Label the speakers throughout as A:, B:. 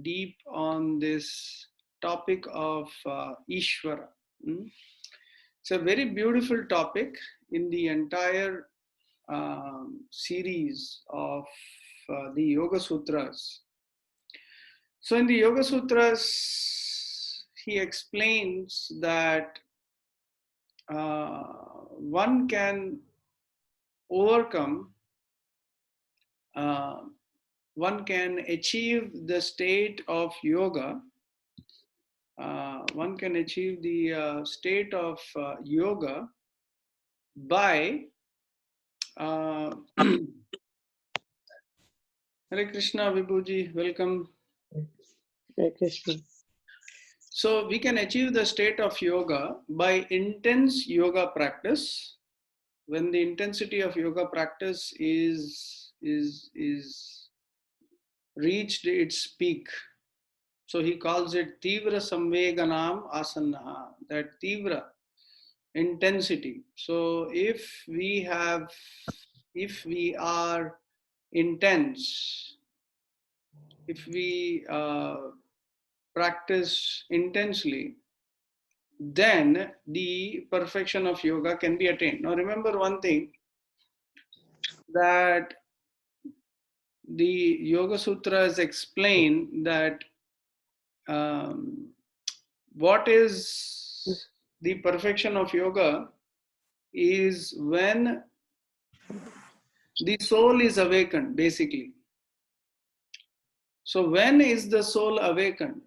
A: deep on this topic of Ishwara. It's a very beautiful topic in the entire series of the Yoga Sutras. So in the Yoga Sutras, he explains that one can overcome, one can achieve the state of yoga, one can achieve the state of yoga by Hare Krishna, Vibhuji, welcome.
B: Hare Krishna.
A: So we can achieve the state of yoga by intense yoga practice. When the intensity of yoga practice is reached its peak, so he calls it Tivra Samveganam Asana, that Tivra intensity. So if we are intense, if we practice intensely, then the perfection of yoga can be attained. Now remember one thing, that the Yoga Sutras explain that what is the perfection of yoga is when the soul is awakened, basically. So when is the soul awakened?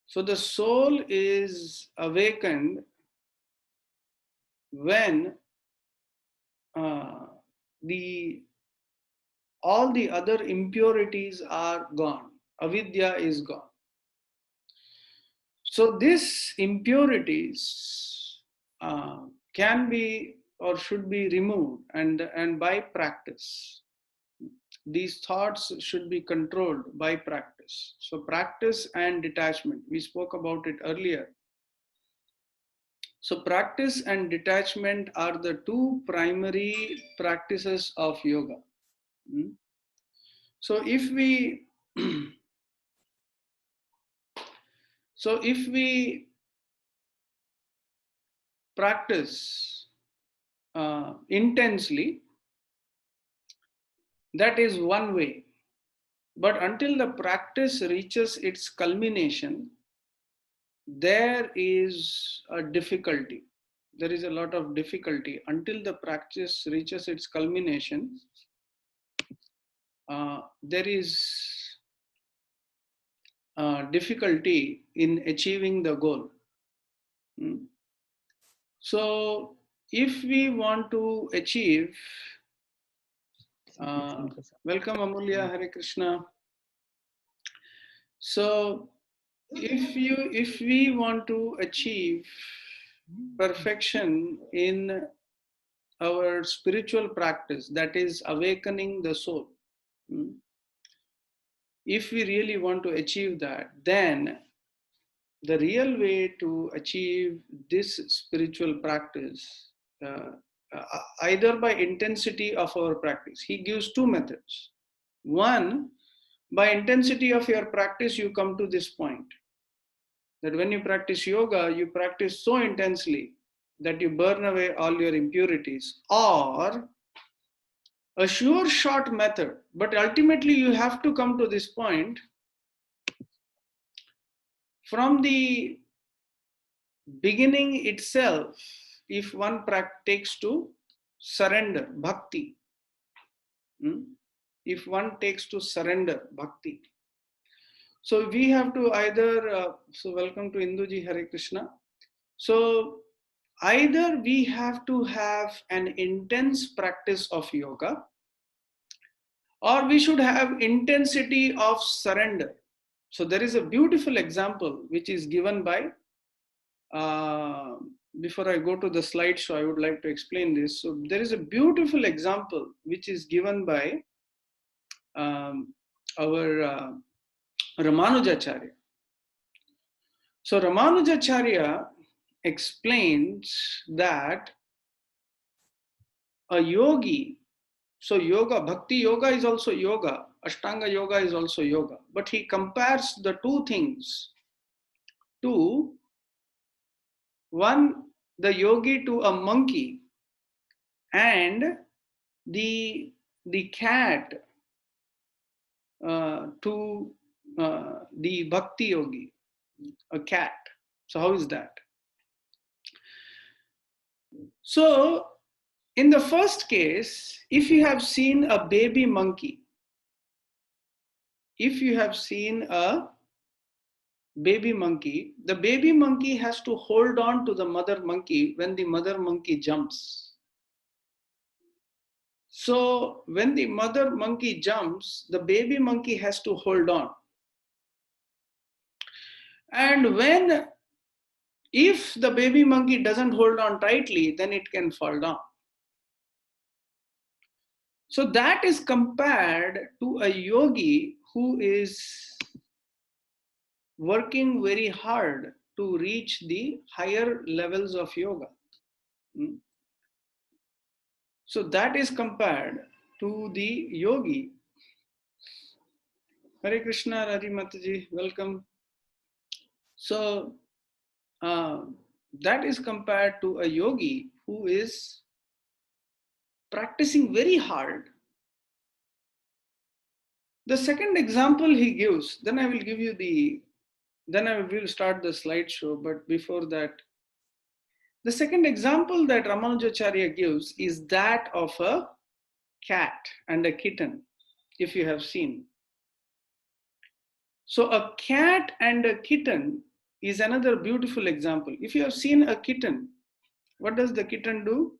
A: So the soul is awakened when all the other impurities are gone. Avidya is gone. So these impurities can be or should be removed, and by practice. These thoughts should be controlled by practice. So practice and detachment, we spoke about it earlier. So practice and detachment are the two primary practices of yoga. So if we practice intensely, that is one way. But until the practice reaches its culmination, there is a difficulty. There is a lot of difficulty. Until the practice reaches its culmination, there is difficulty in achieving the goal. So if we want to achieve, welcome Amulya, Hare Krishna. So if we want to achieve perfection in our spiritual practice, that is awakening the soul, if we really want to achieve that, then the real way to achieve this spiritual practice, either by intensity of our practice, he gives two methods. One, by intensity of your practice, you come to this point, that when you practice yoga, you practice so intensely that you burn away all your impurities. Or a sure short method, but ultimately you have to come to this point from the beginning itself. If one takes to surrender, bhakti, if one takes to surrender, bhakti, so we have to either, so welcome to Induji, Hare Krishna. So either we have to have an intense practice of yoga, or we should have intensity of surrender. So there is a beautiful example which is given by, before I go to the slideshow, I would like to explain this. So there is a beautiful example which is given by our Ramanujacharya. So Ramanujacharya explains that a yogi, so yoga, bhakti yoga is also yoga. Ashtanga yoga is also yoga. But he compares the two things to one, the yogi to a monkey, and the cat to the bhakti yogi, a cat. So how is that? So in the first case, if you have seen a baby monkey, the baby monkey has to hold on to the mother monkey when the mother monkey jumps. So when the mother monkey jumps, the baby monkey has to hold on. And if the baby monkey doesn't hold on tightly, then it can fall down. So that is compared to a yogi who is working very hard to reach the higher levels of yoga. So that is compared to the yogi. Hare Krishna, Radhi Mataji, welcome. So that is compared to a yogi who is practicing very hard. The second example he gives, then I will start the slideshow, but before that, the second example that Ramanujacharya gives is that of a cat and a kitten, if you have seen. So a cat and a kitten is another beautiful example. If you have seen a kitten, what does the kitten do?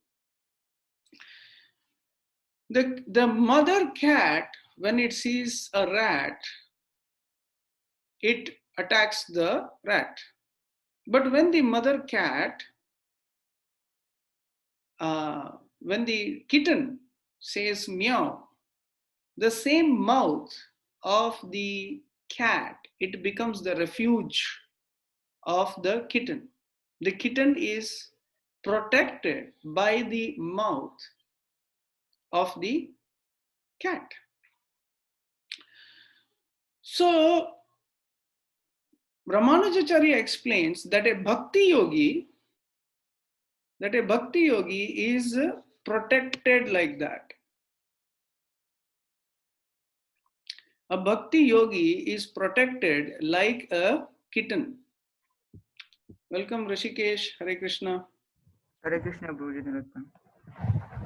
A: The mother cat, when it sees a rat, it attacks the rat. But when the mother cat, when the kitten says meow, the same mouth of the cat, it becomes the refuge of the kitten. The kitten is protected by the mouth of the cat. So Ramanujacharya explains that a bhakti yogi is protected like that. A bhakti yogi is protected like a kitten. Welcome Rishikesh, Hare Krishna.
C: Hare Krishna, Guruji.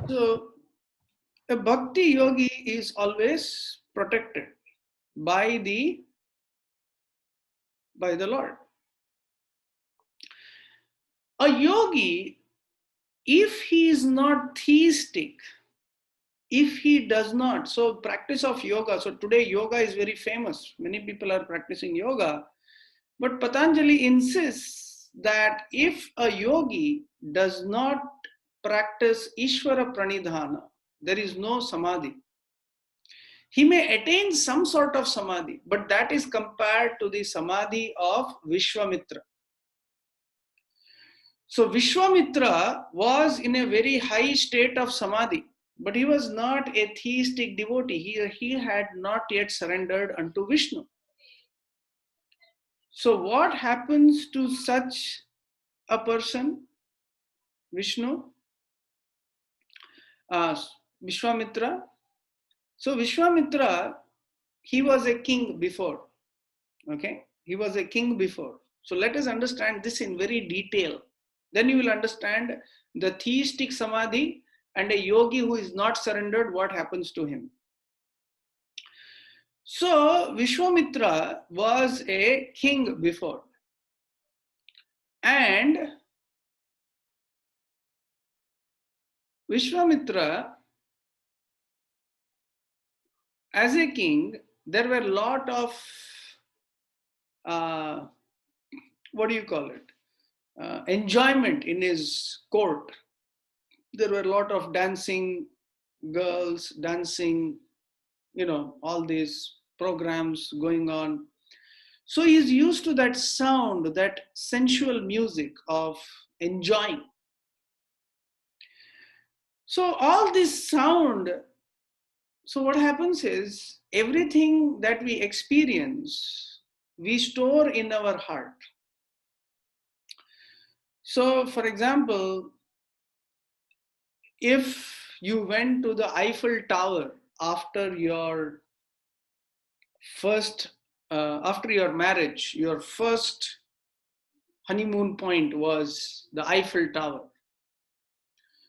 A: So a bhakti yogi is always protected by the Lord. A yogi, if he is not theistic, if he does not, so practice of yoga, so today yoga is very famous. Many people are practicing yoga, but Patanjali insists that if a yogi does not practice Ishwara pranidhana, there is no samadhi. He may attain some sort of samadhi, but that is compared to the samadhi of Vishwamitra. So Vishwamitra was in a very high state of samadhi, but he was not a theistic devotee. He had not yet surrendered unto Vishnu. So what happens to such a person? Vishnu, Vishwamitra. So Vishwamitra, he was a king before. Okay, he was a king before. So let us understand this in very detail. Then you will understand the theistic samadhi and a yogi who is not surrendered, what happens to him. So Vishwamitra was a king before. And Vishwamitra, as a king, there were a lot of, enjoyment in his court. There were a lot of dancing, girls dancing, all these programs going on. So he's used to that sound, that sensual music of enjoying. So all this sound So what happens is everything that we experience, we store in our heart. So for example, if you went to the Eiffel Tower after your after your marriage, your first honeymoon point was the Eiffel Tower.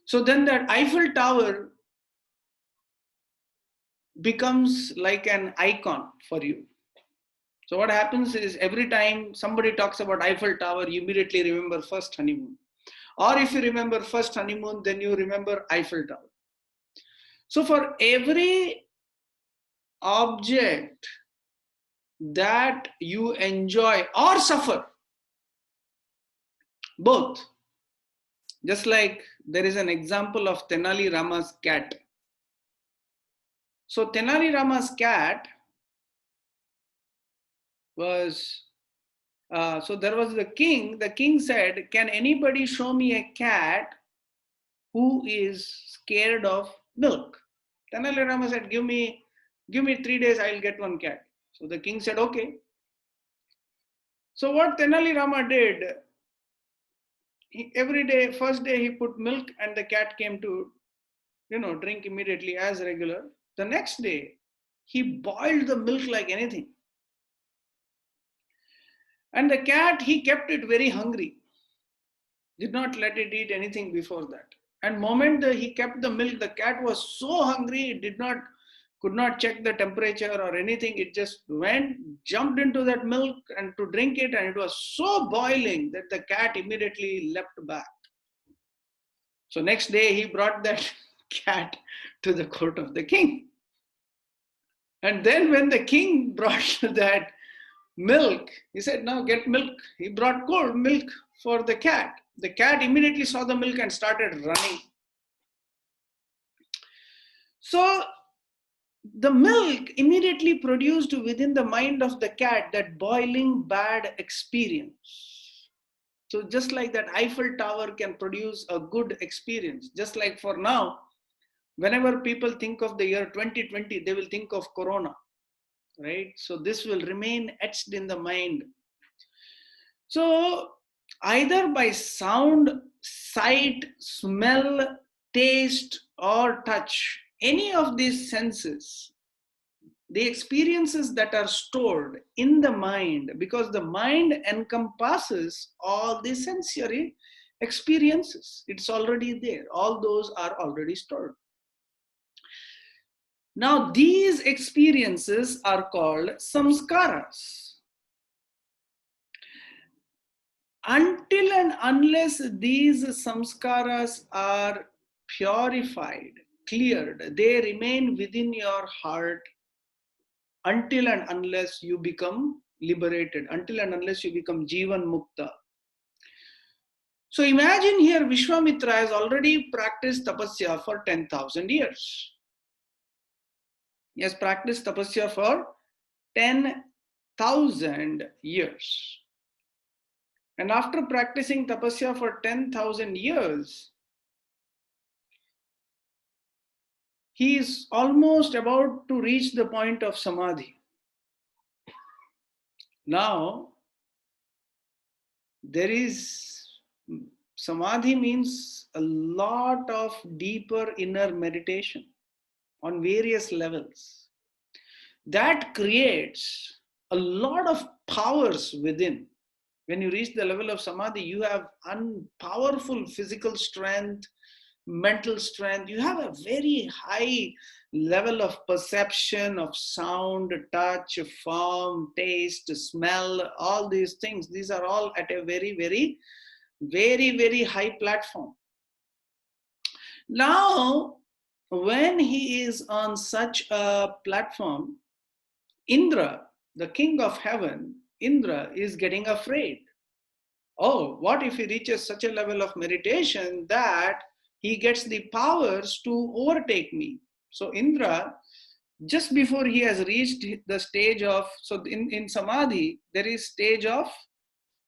A: So then that Eiffel Tower becomes like an icon for you. So what happens is every time somebody talks about Eiffel Tower, you immediately remember first honeymoon. Or if you remember first honeymoon, then you remember Eiffel Tower. So for every object that you enjoy or suffer, both, just like there is an example of Tenali Rama's cat. So Tenali Rama's cat was, so there was the king said, can anybody show me a cat who is scared of milk? Tenali Rama said, give me 3 days, I'll get one cat. So the king said, okay. So what Tenali Rama did, every day, first day he put milk and the cat came to, drink immediately as regular. The next day, he boiled the milk like anything. And the cat, he kept it very hungry. Did not let it eat anything before that. And moment he kept the milk, the cat was so hungry, it could not check the temperature or anything. It just went, jumped into that milk and to drink it, and it was so boiling that the cat immediately leapt back. So next day he brought that cat to the court of the king. And then when the king brought that milk, he said, now get milk. He brought cold milk for the cat. The cat immediately saw the milk and started running. So the milk immediately produced within the mind of the cat that boiling bad experience. So just like that Eiffel Tower can produce a good experience, just like for now, whenever people think of the year 2020, they will think of Corona, right? So this will remain etched in the mind. So either by sound, sight, smell, taste, or touch, any of these senses, the experiences that are stored in the mind, because the mind encompasses all the sensory experiences. It's already there. All those are already stored. Now, these experiences are called samskaras. Until and unless these samskaras are purified, cleared, they remain within your heart until and unless you become liberated, until and unless you become Jivan Mukta. So imagine here Vishwamitra has already practiced tapasya for 10,000 years. He has practiced tapasya for 10,000 years. And after practicing tapasya for 10,000 years, he is almost about to reach the point of samadhi. Now, samadhi means a lot of deeper inner meditation on various levels. That creates a lot of powers within. When you reach the level of samadhi, you have powerful physical strength, mental strength. You have a very high level of perception of sound, touch, form, taste, smell, all these things. These are all at a very, very, very, very high platform. Now, when he is on such a platform, Indra, the king of heaven, Indra is getting afraid. Oh, what if he reaches such a level of meditation that he gets the powers to overtake me? So Indra, just before he has reached the stage of, so in Samadhi, there is stage of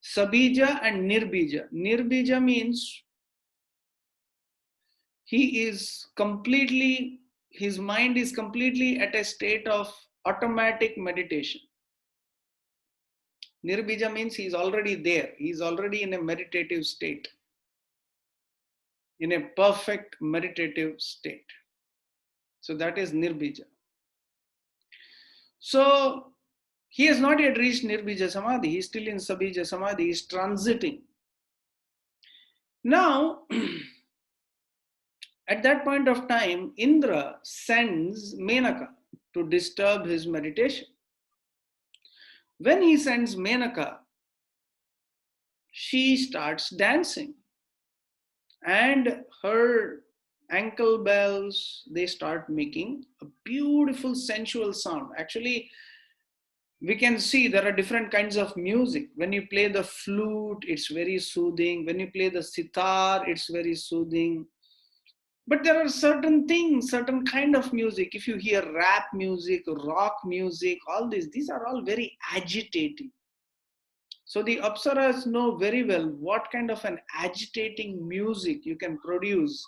A: Sabija and Nirbija. Nirbija means he is completely his mind is completely at a state of automatic meditation. Nirbija means he's already there. He's already in a meditative state, in a perfect meditative state. So that is Nirbija. So he has not yet reached Nirbija Samadhi. He's still in Sabija Samadhi. He's transiting. Now, at that point of time, Indra sends Menaka to disturb his meditation. When he sends Menaka, she starts dancing. And her ankle bells, they start making a beautiful sensual sound. Actually, we can see there are different kinds of music. When you play the flute, it's very soothing. When you play the sitar, it's very soothing. But there are certain things, certain kind of music. If you hear rap music, rock music, all these are all very agitating. So the Apsaras know very well what kind of an agitating music you can produce.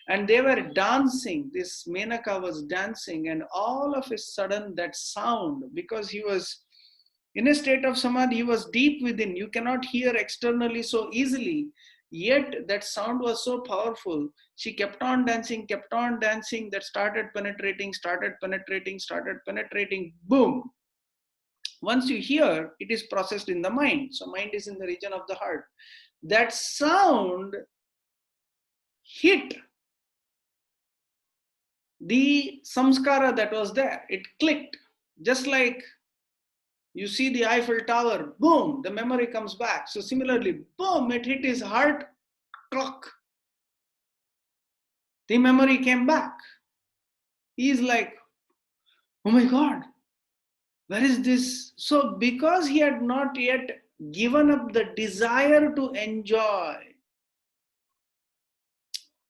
A: And they were dancing. This Menaka was dancing, and all of a sudden that sound, because he was in a state of samadhi, he was deep within. You cannot hear externally so easily. Yet that sound was so powerful. She kept on dancing, that started penetrating, boom. Once you hear, it is processed in the mind. So mind is in the region of the heart. That sound hit the samskara that was there. It clicked. Just like you see the Eiffel Tower, boom, the memory comes back. So similarly, boom, it hit his heart clock. The memory came back. He's like, oh my God, where is this? So because he had not yet given up the desire to enjoy.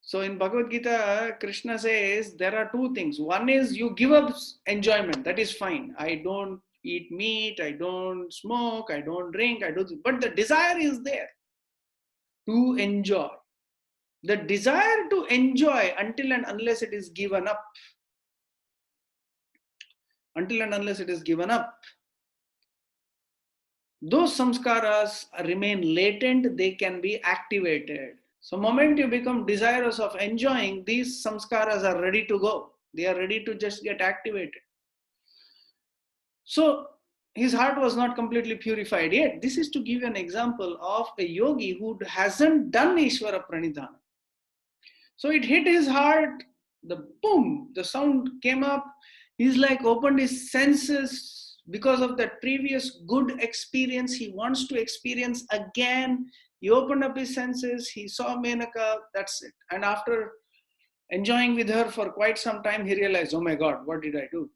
A: So in Bhagavad-Gita, Krishna says there are two things. One is you give up enjoyment. That is fine. I don't eat meat. I don't smoke. I don't drink. But the desire is there to enjoy. The desire to enjoy until and unless it is given up. Until and unless it is given up. Those samskaras remain latent. They can be activated. So moment you become desirous of enjoying, these samskaras are ready to go. They are ready to just get activated. So his heart was not completely purified yet. This is to give you an example of a yogi who hasn't done Ishwara Pranidhana. So it hit his heart, the boom, the sound came up. He's like opened his senses. Because of that previous good experience, he wants to experience again. He opened up his senses, he saw Menaka, that's it. And after enjoying with her for quite some time, he realized, oh my God, what did I do?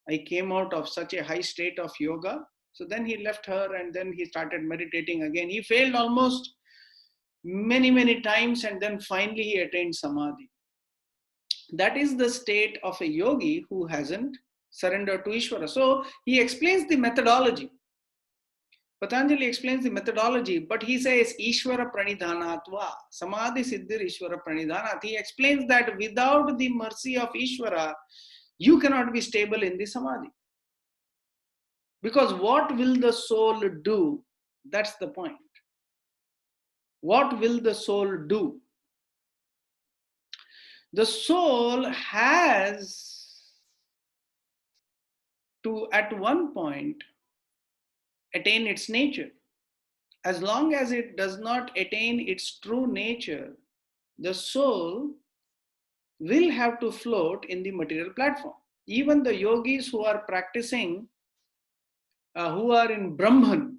A: I came out of such a high state of yoga. So then he left her and then he started meditating again. He failed almost many times, and then finally he attained samadhi. That is the state of a yogi who hasn't surrendered to Ishwara. So he explains the methodology. Patanjali explains the methodology, but he says Ishwara Pranidhanatva, Samadhi Siddhir Ishwara Pranidhanat. He explains that without the mercy of Ishwara, you cannot be stable in the samadhi. Because what will the soul do? That's the point. What will the soul do? The soul has to, at one point, attain its nature. As long as it does not attain its true nature, the soul will have to float in the material platform. Even the yogis who are practicing, who are in Brahman,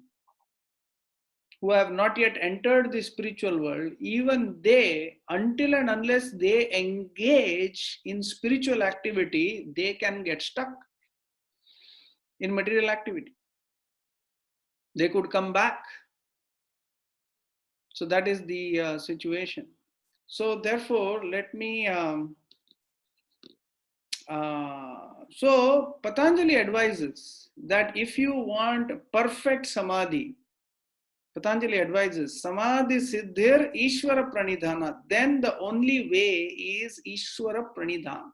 A: who have not yet entered the spiritual world, even they, until and unless they engage in spiritual activity, they can get stuck in material activity. They could come back. So that is the situation. So therefore, let me, so Patanjali advises that if you want perfect samadhi, Patanjali advises Samadhi Siddhir Ishwara Pranidhana, then the only way is Ishwara Pranidhana.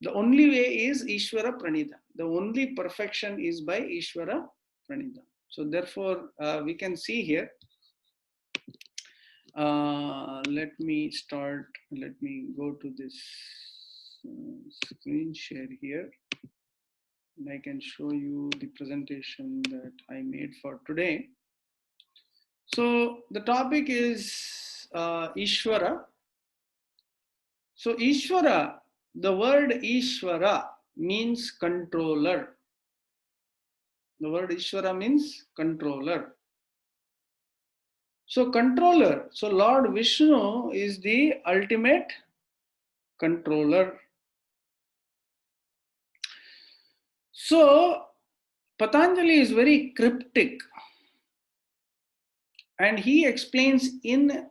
A: The only way is Ishwara Pranidhan. The only perfection is by Ishwara Pranidhan. So therefore, we can see here. Let me go to this screen share here. And I can show you the presentation that I made for today. So the topic is Ishwara. So Ishwara, the word Ishwara means controller. The word Ishwara means controller. So controller, so Lord Vishnu is the ultimate controller. So Patanjali is very cryptic, and he explains in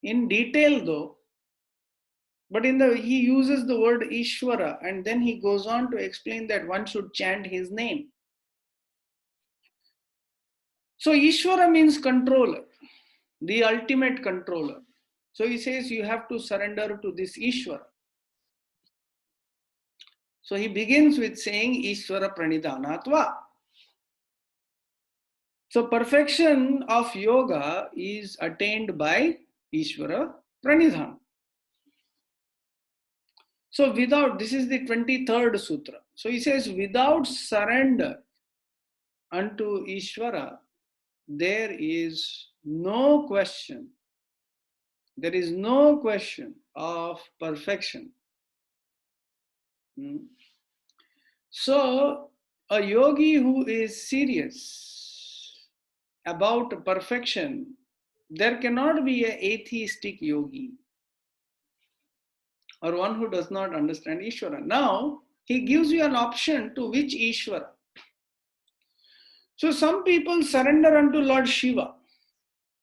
A: detail though, but he uses the word Ishwara, and then he goes on to explain that one should chant his name. So Ishwara means controller, the ultimate controller. So he says you have to surrender to this Ishwara. So he begins with saying Ishwara Pranidhanatva. So perfection of yoga is attained by Ishwara Pranidhan. So this is the 23rd sutra. So he says, without surrender unto Ishwara, there is no question. There is no question of perfection. So a yogi who is serious about perfection, there cannot be an atheistic yogi or one who does not understand Ishwara. Now, he gives you an option to which Ishwara. So some people surrender unto Lord Shiva.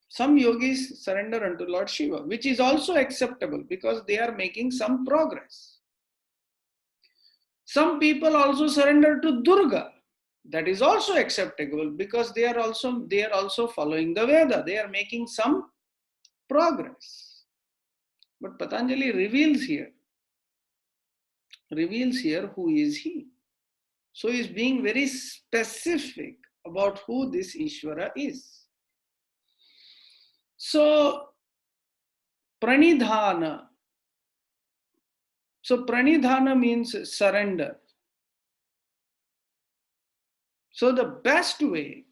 A: Some yogis surrender unto Lord Shiva, which is also acceptable because they are making some progress. Some people also surrender to Durga. That is also acceptable because they are also following the Veda. They are making some progress. But Patanjali reveals here who is he. So he is being very specific about who this Ishwara is. So Pranidhana. So Pranidhana means surrender. So the best way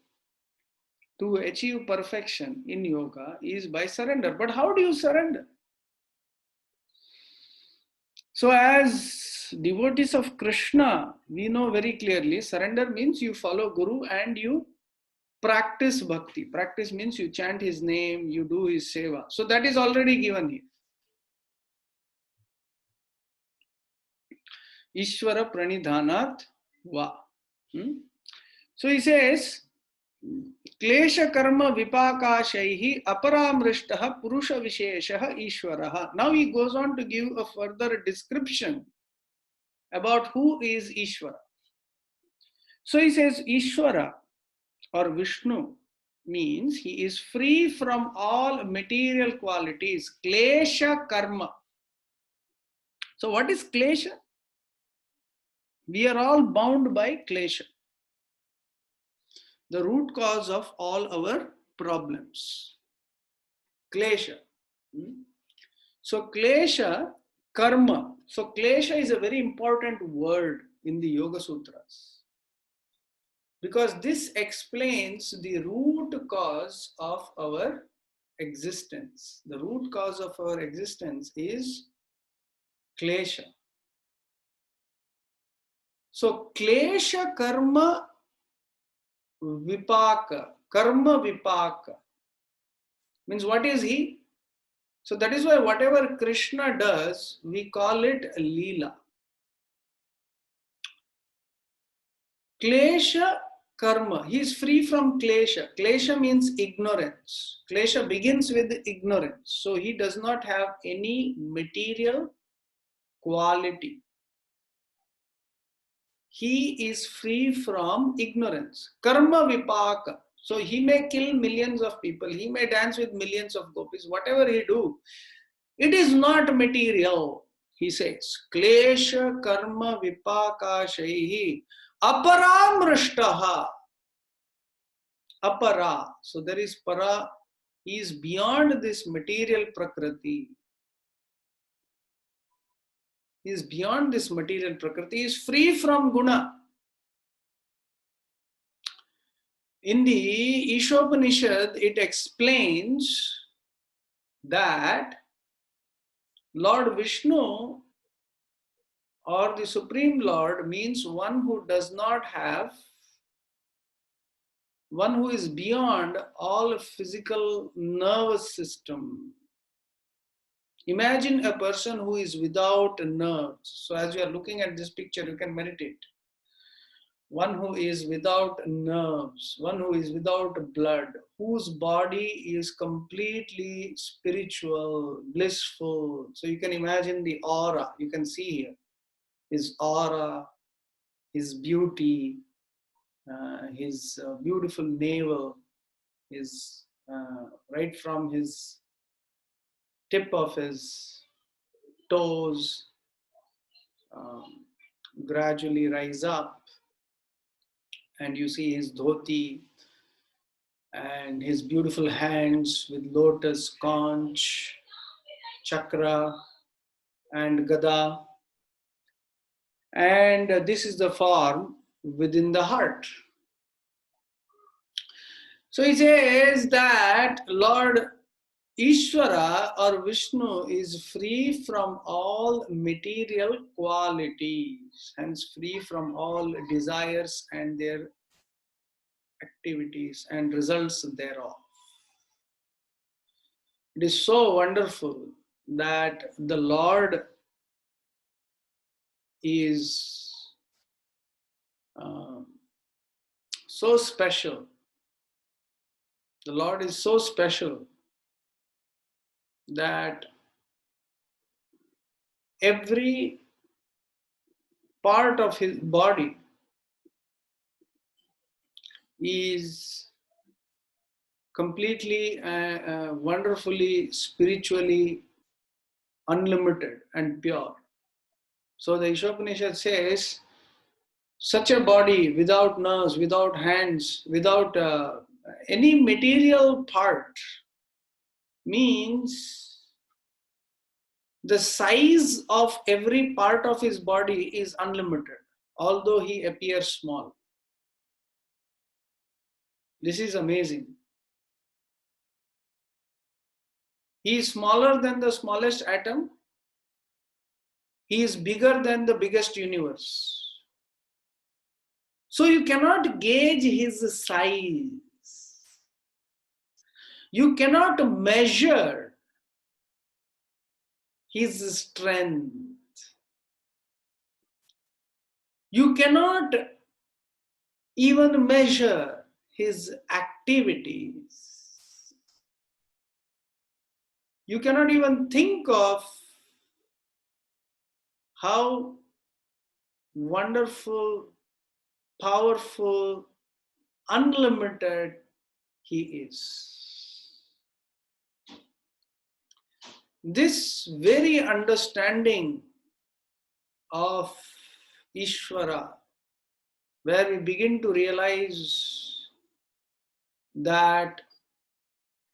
A: to achieve perfection in yoga is by surrender. But how do you surrender? So as devotees of Krishna, we know very clearly surrender means you follow Guru and you practice bhakti. Practice means you chant his name, you do his seva. So that is already given here. Ishwara Pranidhanat Va. So he says, Klesha karma vipakashaihi aparamrishtaha purusha visheshaha Ishwaraha. Now he goes on to give a further description about who is Ishwara. So he says Ishwara or Vishnu means he is free from all material qualities. Klesha karma. So what is klesha? We are all bound by klesha, the root cause of all our problems. Klesha. So klesha, karma. So klesha is a very important word in the Yoga Sutras, because this explains the root cause of our existence. The root cause of our existence is klesha. So klesha karma vipaka. Karma vipaka means what is he? So that is why whatever Krishna does, we call it Leela. Klesha karma. He is free from klesha. Klesha means ignorance. Klesha begins with ignorance. So he does not have any material quality. He is free from ignorance. Karma vipaka. So he may kill millions of people. He may dance with millions of gopis. Whatever he do, it is not material. He says, Klesha karma vipakashaihi aparamrishtaha. Apara. So there is para. He is beyond this material prakriti. He is beyond this material prakriti. He is free from guna. In the Ishopanishad, it explains that Lord Vishnu or the Supreme Lord means one who does not have, one who is beyond all physical nervous system. Imagine a person who is without nerves. So as you are looking at this picture, you can meditate. One who is without nerves, one who is without blood, whose body is completely spiritual, blissful. So you can imagine the aura, you can see here, his aura, his beauty, his beautiful navel, his right from his tip of his toes, gradually rise up, and you see his dhoti and his beautiful hands with lotus conch, chakra and gada. And this is the form within the heart. So he says that Lord Ishwara or Vishnu is free from all material qualities, hence free from all desires and their activities and results thereof. It is so wonderful that the Lord is so special. The Lord is so special that every part of his body is completely, wonderfully, spiritually unlimited and pure. So the Ishopanishad says, such a body without nerves, without hands, without any material part means the size of every part of his body is unlimited, although he appears small. This is amazing. He is smaller than the smallest atom. He is bigger than the biggest universe. So you cannot gauge his size. You cannot measure his strength. You cannot even measure his activities. You cannot even think of how wonderful, powerful, unlimited he is. This very understanding of Ishwara, where we begin to realize that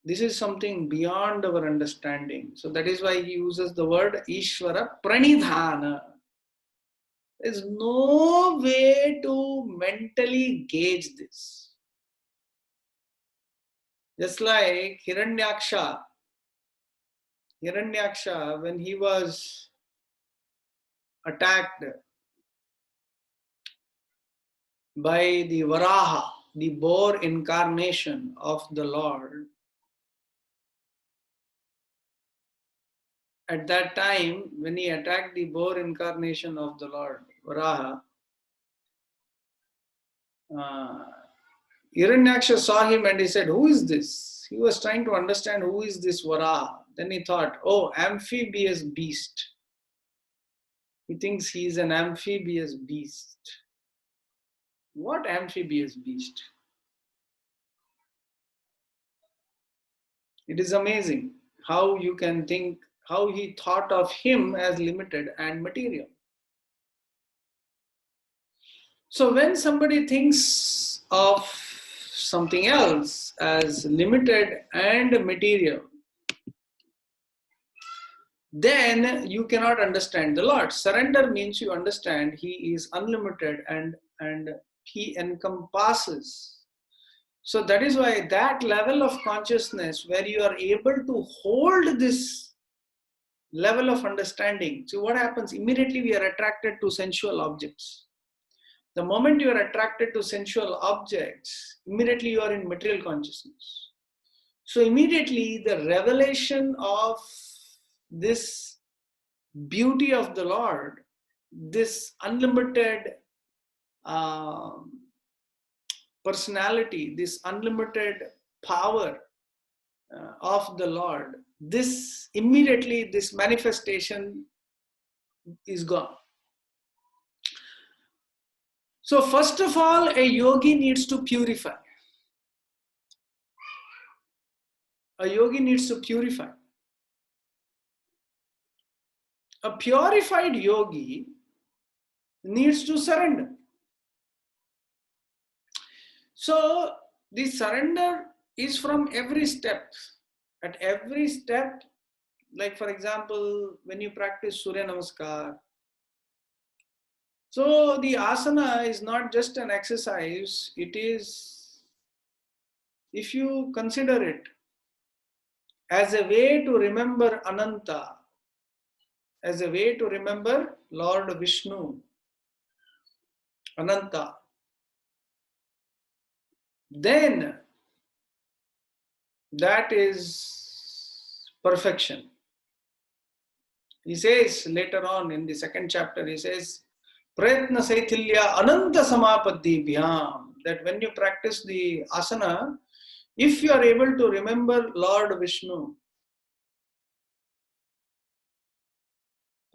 A: this is something beyond our understanding. So that is why he uses the word Ishwara Pranidhana. There is no way to mentally gauge this. Just like Hiranyaksha, when he was attacked by the Varaha, the boar incarnation of the Lord, at that time, when he attacked the boar incarnation of the Lord, Varaha, Hiranyaksha saw him and he said, "Who is this?" He was trying to understand who is this Varaha. Then he thought, "Oh, amphibious beast." He thinks he is an amphibious beast. What amphibious beast? It is amazing how you can think how he thought of him as limited and material. So when somebody thinks of something else as limited and material, then you cannot understand the Lord. Surrender means you understand He is unlimited and He encompasses. So that is why that level of consciousness where you are able to hold this level of understanding. So what happens? Immediately we are attracted to sensual objects. The moment you are attracted to sensual objects, immediately you are in material consciousness. So immediately the revelation of this beauty of the Lord, this unlimited personality, this unlimited power of the Lord, this immediately this manifestation is gone. So first of all, a yogi needs to purify. A yogi needs to purify. A purified yogi needs to surrender. So the surrender is from every step. At every step, like for example, when you practice Surya Namaskar, so the asana is not just an exercise, it is, if you consider it as a way to remember Ananta, as a way to remember Lord Vishnu, Ananta, then that is perfection. He says later on in the second chapter, he says, Prayatna Saithilya Ananta Samapaddi Bhyam, that when you practice the asana, if you are able to remember Lord Vishnu,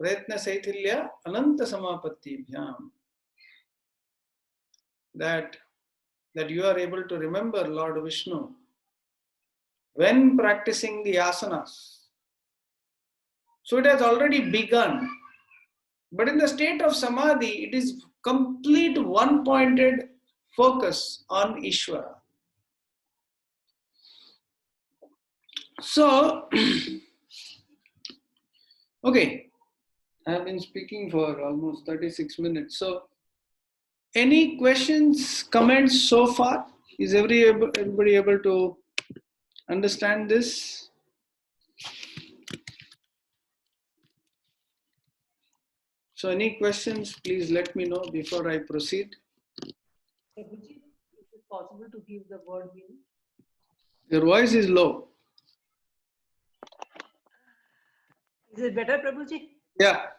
A: Prayatna Saithilya Ananta Samapatti Bhyam, that you are able to remember Lord Vishnu when practicing the asanas. So it has already begun. But in the state of Samadhi, it is complete one-pointed focus on Ishwara. So, okay, I have been speaking for almost 36 minutes. So, any questions, comments so far? Is everybody able to understand this? So, any questions, please let me know before I proceed.
B: Prabhuji, is it possible to give the word meaning?
A: Your voice is low.
B: Is it better, Prabhuji?
A: Yeah.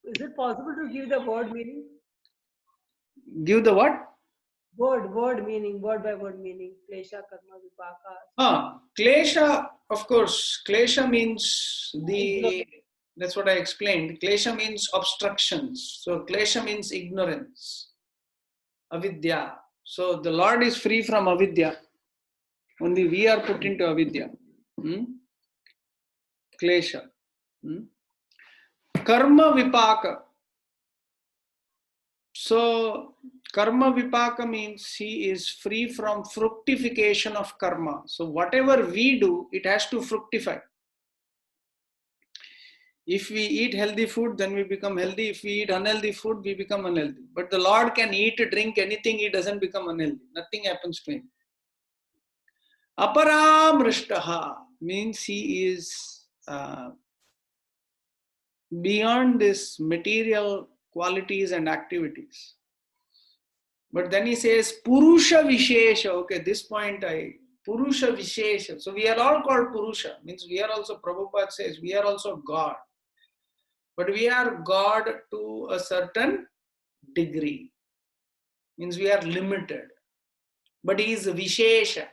B: Is it possible to give the word meaning?
A: Give the what?
B: Word meaning, word by word meaning. Klesha, karma, vipaka.
A: Klesha, of course. Klesha means that's what I explained. Klesha means obstructions. So klesha means ignorance. Avidya. So the Lord is free from avidya. Only we are put into avidya. Klesha. Karma vipaka. So karma vipaka means he is free from fructification of karma. So whatever we do, it has to fructify. If we eat healthy food, then we become healthy. If we eat unhealthy food, we become unhealthy. But the Lord can eat, drink anything, he doesn't become unhealthy. Nothing happens to him. Aparamrishtaha means he is beyond this material qualities and activities. But then he says, Purusha Vishesha. Okay, this point Purusha Vishesha. So we are all called Purusha. Means we are also, Prabhupada says, we are also God. But we are God to a certain degree. Means we are limited. But he is Vishesha.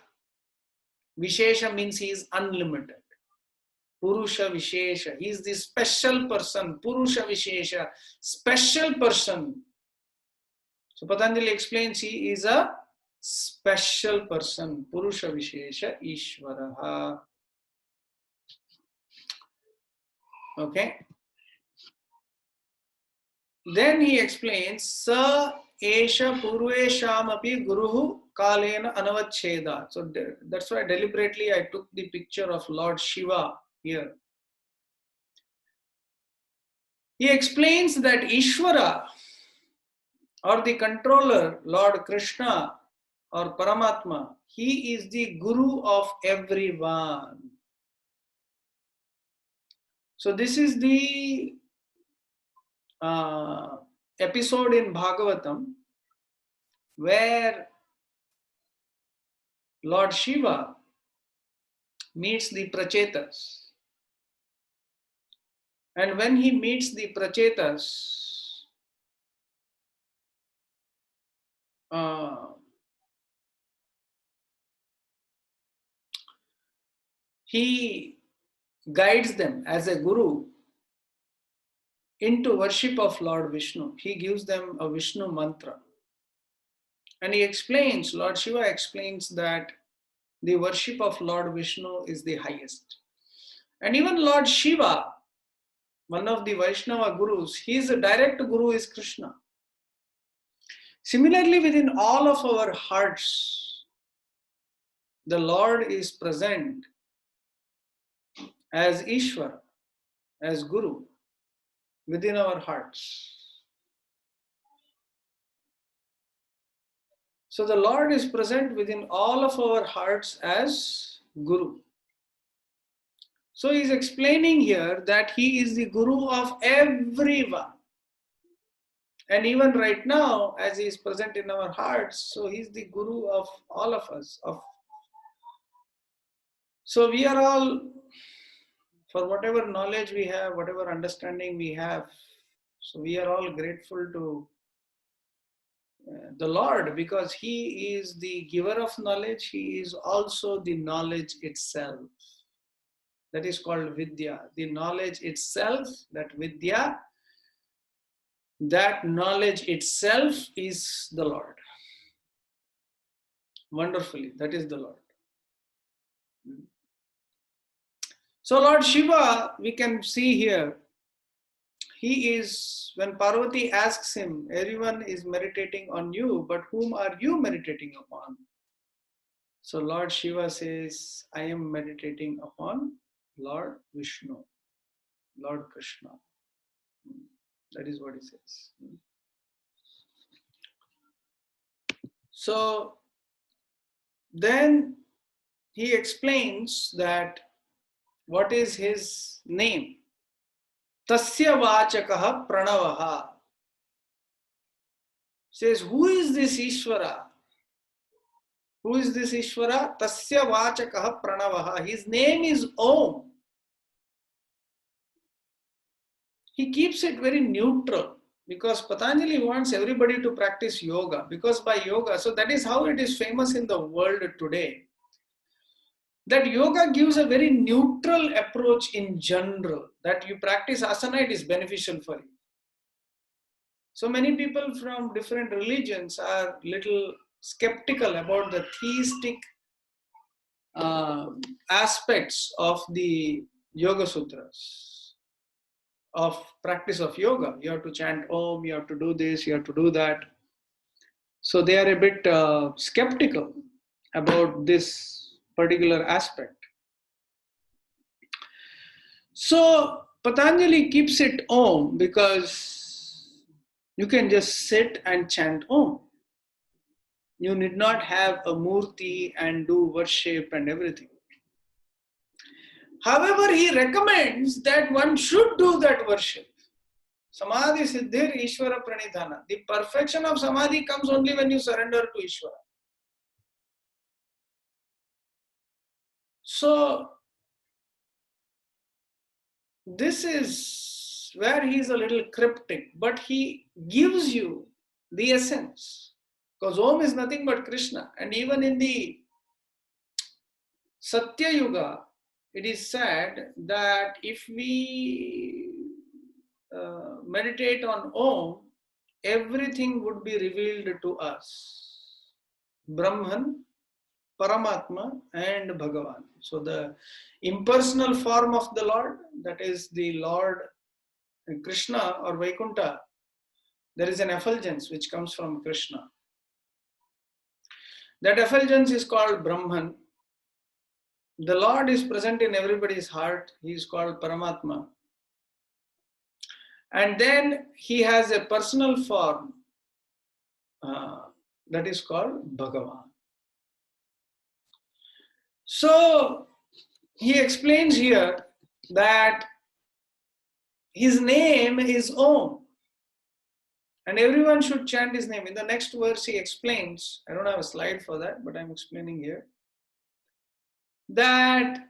A: Vishesha means he is unlimited. Purusha Vishesha. He is the special person. Purusha Vishesha. Special person. So Patanjali explains he is a special person. Purusha Vishesha Ishwara. Okay. Then he explains, Sa Esha Purvesham api Guruhu Kalena Anavacheda. So that's why deliberately I took the picture of Lord Shiva here. He explains that Ishwara or the controller, Lord Krishna or Paramatma, he is the Guru of everyone. So this is the episode in Bhagavatam where Lord Shiva meets the Prachetas. And when he meets the Prachetas, he guides them as a guru into worship of Lord Vishnu. He gives them a Vishnu mantra. And he explains, Lord Shiva explains that the worship of Lord Vishnu is the highest. And even Lord Shiva, one of the Vaishnava gurus, his direct guru is Krishna. Similarly, within all of our hearts, the Lord is present as Ishwara, as Guru, within our hearts. So the Lord is present within all of our hearts as Guru. So he is explaining here that he is the Guru of everyone. And even right now, as he is present in our hearts, so he is the Guru of all of us. So we are all, for whatever knowledge we have, whatever understanding we have, so we are all grateful to the Lord, because he is the giver of knowledge. He is also the knowledge itself. That is called Vidya. The knowledge itself, that Vidya, that knowledge itself is the Lord. Wonderfully, that is the Lord. So Lord Shiva, we can see here, he is, when Parvati asks him, everyone is meditating on you, but whom are you meditating upon? So Lord Shiva says, I am meditating upon Lord Vishnu, Lord Krishna. That is what he says. So then he explains that what is his name? Tasya vachakaha pranavaha. Says, who is this Ishwara? Who is this Ishwara? Tasya vachakaha pranavaha. His name is Om. He keeps it very neutral because Patanjali wants everybody to practice yoga, because by yoga, so that is how it is famous in the world today. That yoga gives a very neutral approach in general, that you practice asana, it is beneficial for you. So many people from different religions are little skeptical about the theistic aspects of the Yoga Sutras, of practice of yoga. You have to chant Om, you have to do this, you have to do that. So they are a bit skeptical about this particular aspect. So Patanjali keeps it Om because you can just sit and chant Om. You need not have a murti and do worship and everything. However, he recommends that one should do that worship. Samadhi Siddhir Ishwara Pranidhana. The perfection of Samadhi comes only when you surrender to Ishwara. So, this is where he is a little cryptic, but he gives you the essence. Because Om is nothing but Krishna. And even in the Satya Yuga, it is said that if we meditate on Om, everything would be revealed to us. Brahman, Paramatma and Bhagavan. So the impersonal form of the Lord, that is the Lord Krishna or Vaikuntha, there is an effulgence which comes from Krishna. That effulgence is called Brahman. The Lord is present in everybody's heart. He is called Paramatma. And then he has a personal form that is called Bhagavan. So he explains here that his name is Om. And everyone should chant his name. In the next verse he explains, I don't have a slide for that, but I'm explaining here, that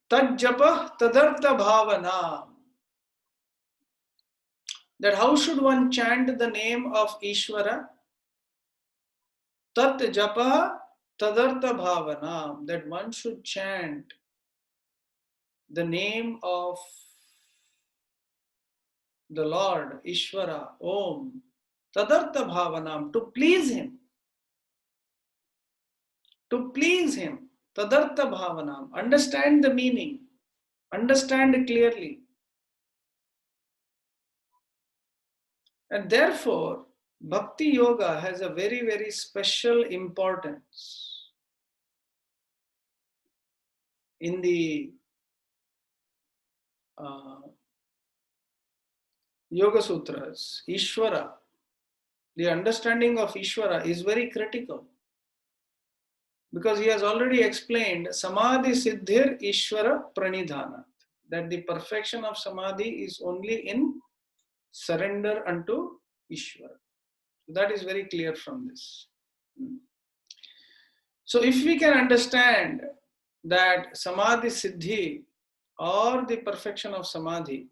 A: tad japa tadartha bhavana, that how should one chant the name of Ishwara? Tat japa tadartha bhavana, that one should chant the name of the Lord, Ishwara, Om, tadartha bhavanam, to please him. To please him, tadartha bhavanam, understand the meaning, understand clearly. And therefore, Bhakti Yoga has a very, very special importance in the Yoga Sutras. Ishwara, the understanding of Ishwara is very critical, because he has already explained Samadhi Siddhir Ishwara Pranidhana, that the perfection of Samadhi is only in surrender unto Ishwara. That is very clear from this. So if we can understand that Samadhi Siddhi, or the perfection of Samadhi,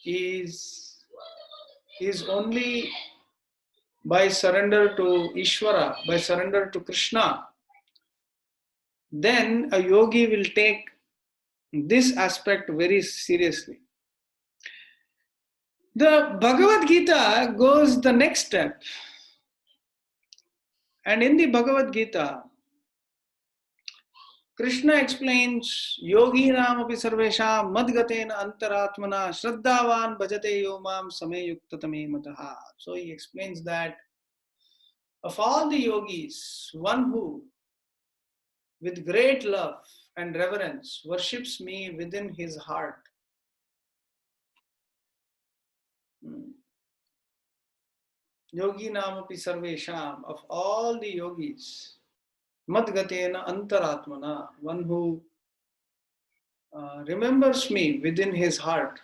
A: is only by surrender to Ishwara, by surrender to Krishna, then a yogi will take this aspect very seriously. The Bhagavad-Gita goes the next step. And in the Bhagavad-Gita, Krishna explains, Yogi Nam api sarvesham madgatena antaratmana shraddhavan bhajate yomam sameyuktatame mataha. So he explains that of all the yogis, one who with great love and reverence worships me within his heart, Yogi Nam api sarvesham, of all the yogis, madgatena antaratmana, one who remembers me within his heart,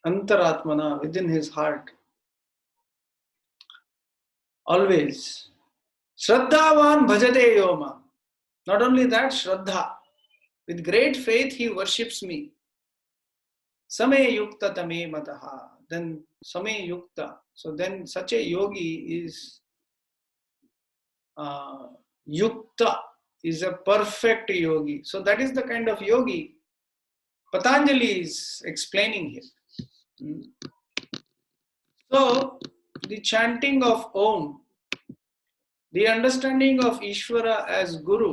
A: antaratmana, within his heart, always. Shraddhavan bhajate yoma. Not only that, Shraddha. With great faith he worships me. Same yukta tame mataha. Then same yukta. So then such a yogi is yukta, is a perfect yogi. So that is the kind of yogi Patanjali is explaining here. So the chanting of Om, the understanding of Ishwara as Guru,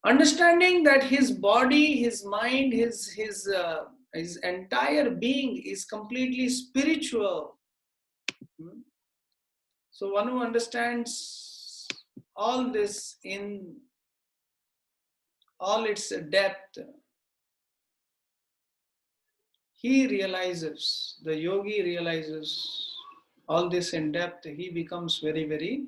A: understanding that his body, his mind, his entire being is completely spiritual. So one who understands all this in all its depth, he realizes, the yogi realizes all this in depth, he becomes very, very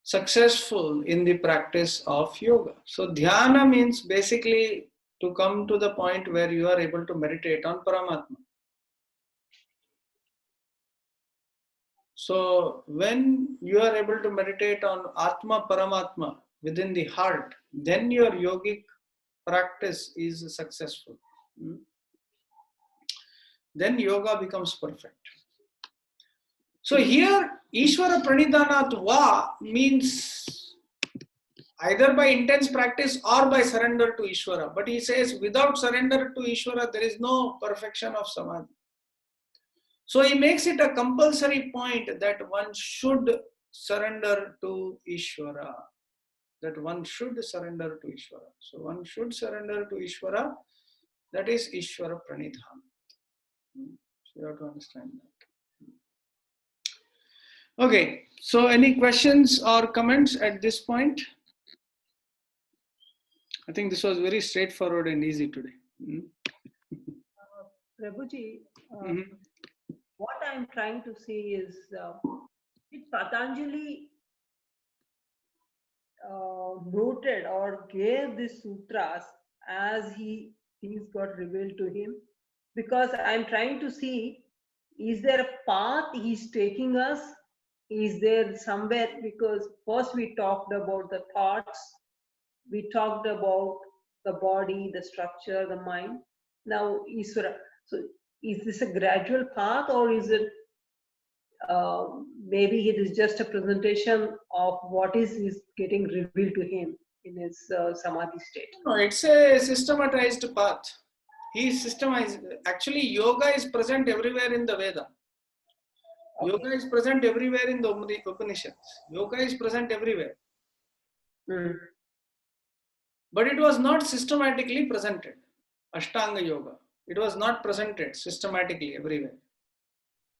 A: successful in the practice of yoga. So dhyana means basically to come to the point where you are able to meditate on Paramatma. So when you are able to meditate on Atma Paramatma within the heart, then your yogic practice is successful. Then yoga becomes perfect. So here Ishwara Pranidhanat Va means either by intense practice or by surrender to Ishwara. But he says without surrender to Ishwara there is no perfection of Samadhi. So he makes it a compulsory point that one should surrender to Ishwara. That one should surrender to Ishwara. So one should surrender to Ishwara. That is Ishwara Pranidham. So you have to understand that. Okay. So any questions or comments at this point? I think this was very straightforward and easy today.
B: Prabhuji,
A: Mhm.
B: what I'm trying to see is, did Patanjali noted or gave the sutras as things got revealed to him? Because I'm trying to see, is there a path he's taking us? Is there somewhere, because first we talked about the thoughts, we talked about the body, the structure, the mind. Now Isvara. So is this a gradual path, or is it maybe it is just a presentation of what is getting revealed to him in his samadhi state?
A: No, it's a systematized path. He is systemized. Actually, yoga is present everywhere in the Veda.
B: Okay.
A: Yoga is present everywhere in the Upanishads. Yoga is present everywhere.
B: Mm.
A: But it was not systematically presented. Ashtanga Yoga. It was not presented systematically everywhere.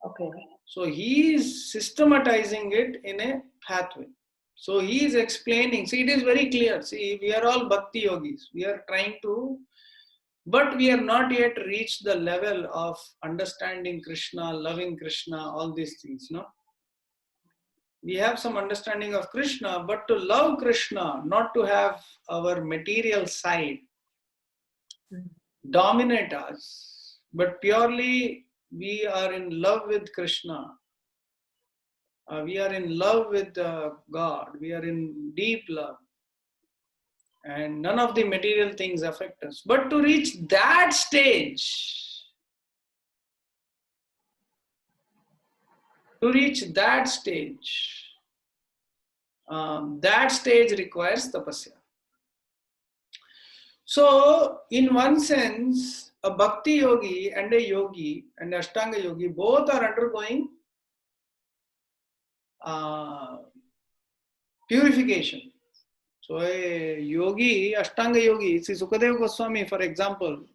B: Okay.
A: So he is systematizing it in a pathway. So he is explaining. See, it is very clear. See, we are all bhakti yogis. We are trying to, but we are not yet reached the level of understanding Krishna, loving Krishna, all these things, no? We have some understanding of Krishna, but to love Krishna, not to have our material side dominate us, but purely we are in love with Krishna. We are in love with God. We are in deep love. And none of the material things affect us. But to reach that stage, that stage requires tapasya. So, in one sense, a bhakti yogi and a yogi and ashtanga yogi both are undergoing purification. So, a yogi, ashtanga yogi, see Sukadeva Goswami, for example,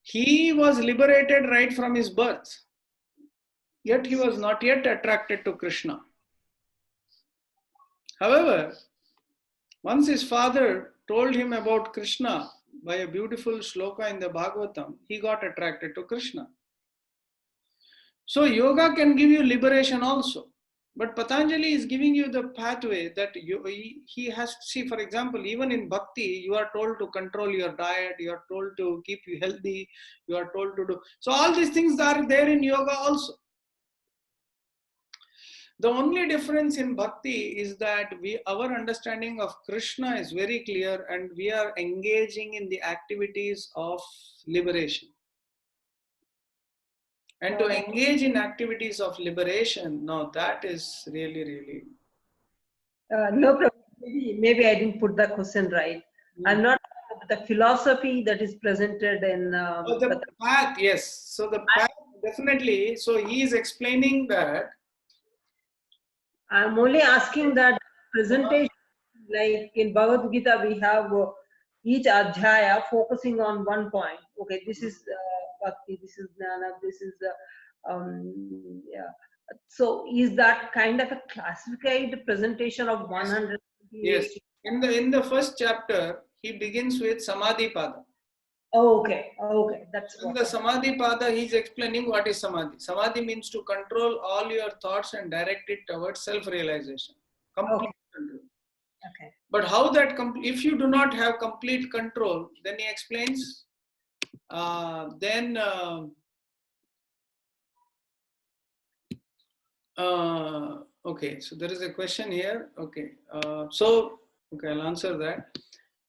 A: he was liberated right from his birth, yet he was not yet attracted to Krishna. However, once his father told him about Krishna by a beautiful shloka in the Bhagavatam, he got attracted to Krishna. So yoga can give you liberation also. But Patanjali is giving you the pathway that he has to see. For example, even in bhakti, you are told to control your diet, you are told to keep you healthy, you are told to do. So all these things are there in yoga also. The only difference in bhakti is that our understanding of Krishna is very clear and we are engaging in the activities of liberation. And to engage in activities of liberation, now that is really, really...
B: No problem. Maybe I didn't put the question right. I'm not the philosophy that is presented in...
A: the path, yes. So the path, definitely. So he is explaining that...
B: I'm only asking that presentation, like in Bhagavad-Gita, we have each adhyaya focusing on one point. Okay, this is bhakti, this is jnana, this is yeah. So is that kind of a classified presentation of 100?
A: Yes. In the first chapter, he begins with Samadhi Pada.
B: Oh, okay. Okay, that's
A: in the Samadhi Pada, he is explaining what is Samadhi. Samadhi means to control all your thoughts and direct it towards self-realization. Complete control.
B: Okay.
A: But how that, if you do not have complete control, then he explains, okay, so there is a question here. Okay, okay, I'll answer that.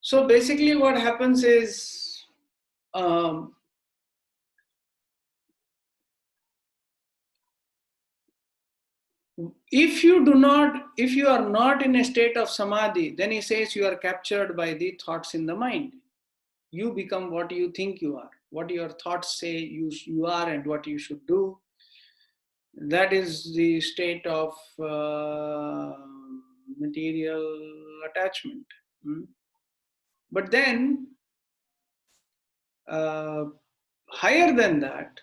A: So basically what happens is, if you are not in a state of samadhi, then he says you are captured by the thoughts in the mind. You become what you think you are, what your thoughts say you are and what you should do. That is the state of material attachment. Hmm? But then, higher than that,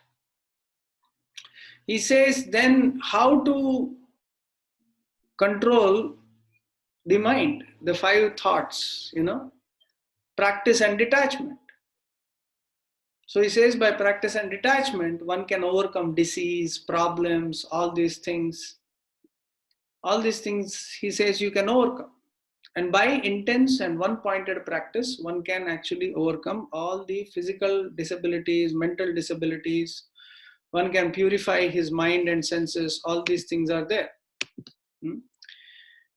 A: he says, then how to control the mind, the five thoughts, practice and detachment. So he says, by practice and detachment, one can overcome disease, problems, all these things. All these things, he says, you can overcome. And by intense and one-pointed practice, one can actually overcome all the physical disabilities, mental disabilities. One can purify his mind and senses. All these things are there.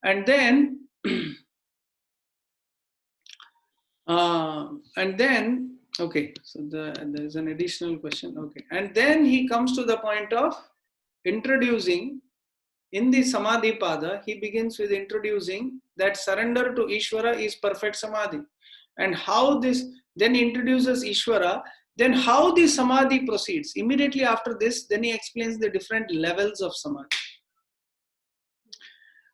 A: And then, okay, so there's an additional question. Okay, and then he comes to the point of introducing. In the Samadhi Pada, he begins with introducing that surrender to Ishwara is perfect Samadhi. And how this then introduces Ishwara, then how the Samadhi proceeds. Immediately after this, then he explains the different levels of Samadhi.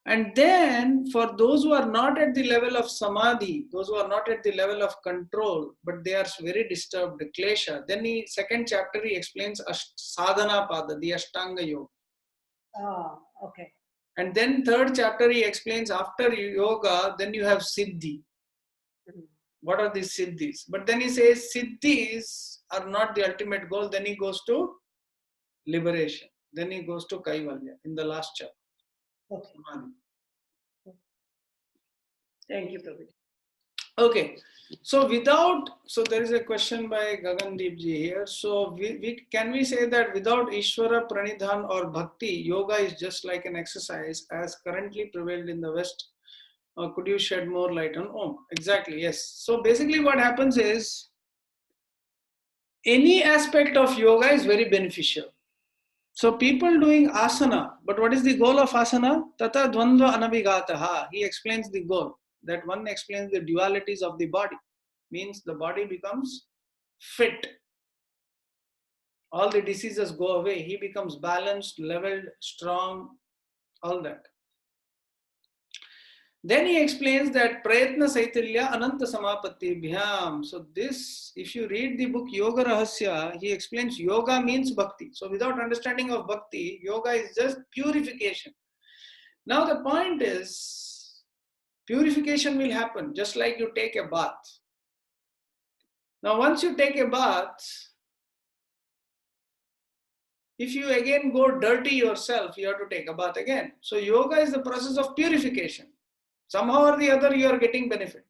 A: And then for those who are not at the level of Samadhi, those who are not at the level of control, but they are very disturbed, Klesha, then he, second chapter, he explains Sadhana Pada, the Ashtanga Yoga.
B: Ah, okay.
A: And then third chapter he explains after yoga, then you have siddhi. What are these siddhis? But then he says siddhis are not the ultimate goal. Then he goes to liberation. Then he goes to kaivalya in the last chapter.
B: Okay. Thank you, Prabhuji.
A: Okay. So there is a question by Gagandeep ji here. So can we say that without Ishwara, Pranidhan or Bhakti, yoga is just like an exercise as currently prevailed in the West? Could you shed more light on Om? Exactly, yes. So basically what happens is, any aspect of yoga is very beneficial. So people doing asana, but what is the goal of asana? Tata dvandva anabhigataha. He explains the goal. That one explains the dualities of the body. Means the body becomes fit. All the diseases go away. He becomes balanced, leveled, strong, all that. Then he explains that Prayatna Saitilya Ananta Samapatti Bhyam. So this, if you read the book Yoga Rahasya, he explains yoga means bhakti. So without understanding of bhakti, yoga is just purification. Now the point is, purification will happen just like you take a bath. Now once you take a bath, if you again go dirty yourself, you have to take a bath again. So yoga is the process of purification. Somehow or the other you are getting benefit.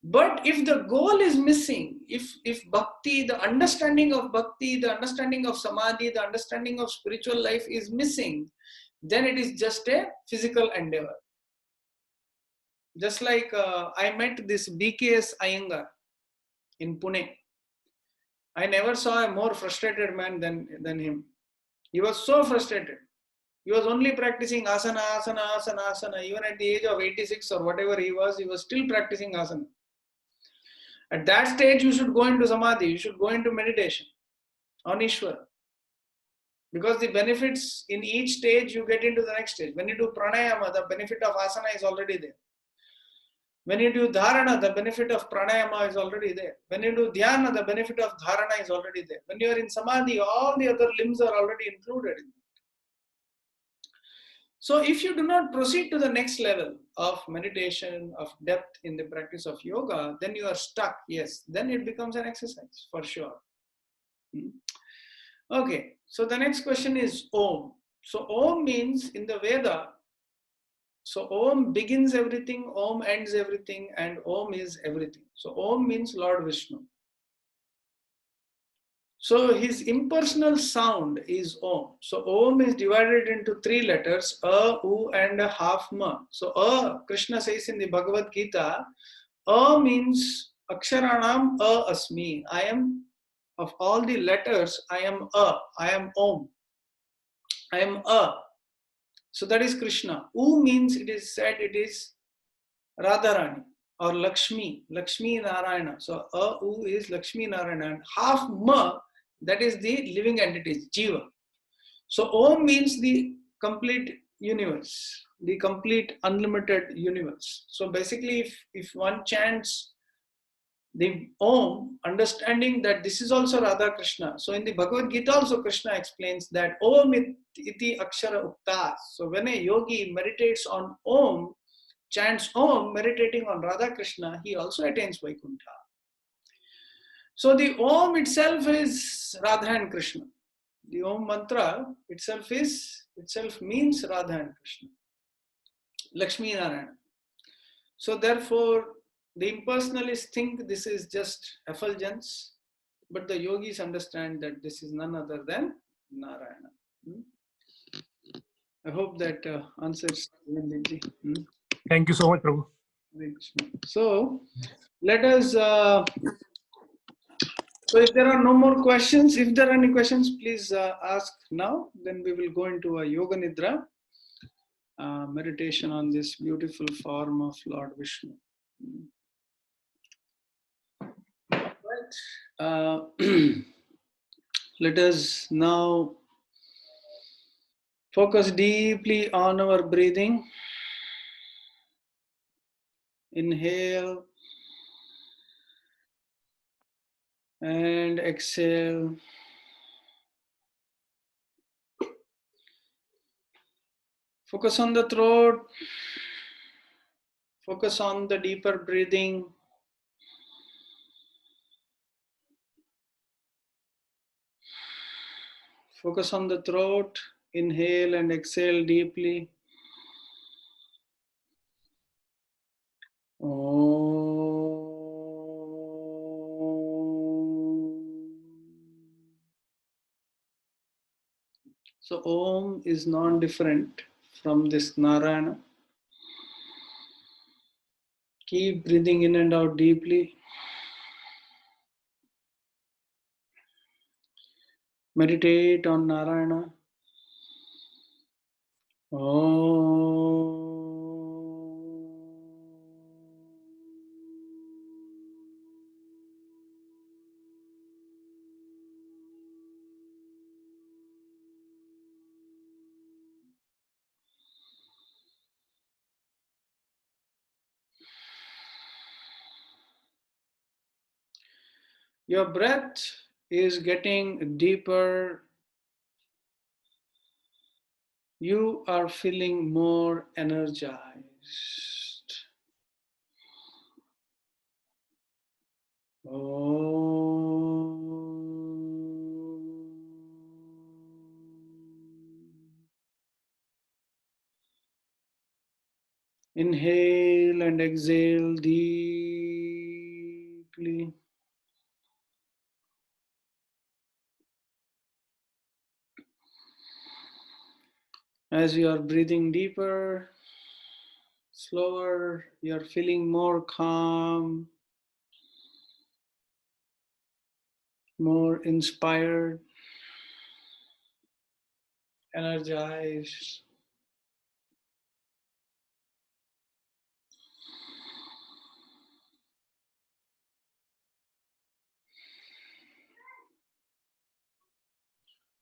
A: But if the goal is missing, if bhakti, the understanding of bhakti, the understanding of samadhi, the understanding of spiritual life is missing, then it is just a physical endeavor. Just like I met this BKS Iyengar in Pune. I never saw a more frustrated man than him. He was so frustrated. He was only practicing asana, asana, asana, asana. Even at the age of 86 or whatever he was still practicing asana. At that stage, you should go into samadhi, you should go into meditation on Ishwara. Because the benefits in each stage, you get into the next stage. When you do pranayama, the benefit of asana is already there. When you do dharana, the benefit of pranayama is already there. When you do dhyana, the benefit of dharana is already there. When you are in samadhi, all the other limbs are already included in it. So if you do not proceed to the next level of meditation, of depth in the practice of yoga, then you are stuck. Yes, then it becomes an exercise for sure. Okay, so the next question is Om. So Om means in the Veda, so Om begins everything, Om ends everything, and Om is everything. So Om means Lord Vishnu. So his impersonal sound is Om. So Om is divided into three letters, A, U, and a half Ma. So A, Krishna says in the Bhagavad-Gita, A means Aksharanam A Asmi. I am, of all the letters, I am A. I am Om. I am A. So that is Krishna. U means, it is said, it is Radharani or Lakshmi, Lakshmi Narayana. So A, U is Lakshmi Narayana. And half Ma, that is the living entities, Jiva. So Om means the complete universe, the complete unlimited universe. So basically, if one chants the Om, understanding that this is also Radha Krishna. So in the Bhagavad-Gita also Krishna explains that Om iti akshara ukta. So when a yogi meditates on Om, chants Om, meditating on Radha Krishna, he also attains Vaikuntha. So the Om itself is Radha and Krishna. The Om mantra itself means Radha and Krishna, Lakshmi Narayana. So therefore, the impersonalists think this is just effulgence, but the yogis understand that this is none other than Narayana. I hope that answers.
D: Thank you so much, Prabhu.
A: So let us. So if there are no more questions, if there are any questions, please ask now. Then we will go into a Yoga Nidra meditation on this beautiful form of Lord Vishnu. Right. Let us now focus deeply on our breathing. Inhale and exhale. Focus on the throat. Focus on the deeper breathing. Focus on the throat. Inhale and exhale deeply. So Om is non-different from this Narayana. Keep breathing in and out deeply. Meditate on Narayana. Om. Your breath is getting deeper. You are feeling more energized. Inhale and exhale deeply. As you are breathing deeper, slower, you are feeling more calm, more inspired, energized.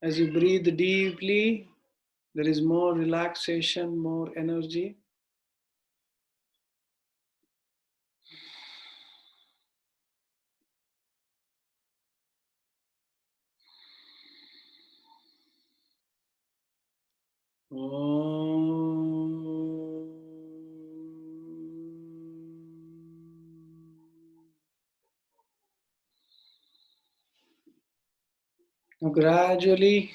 A: As you breathe deeply, there is more relaxation, more energy. Now gradually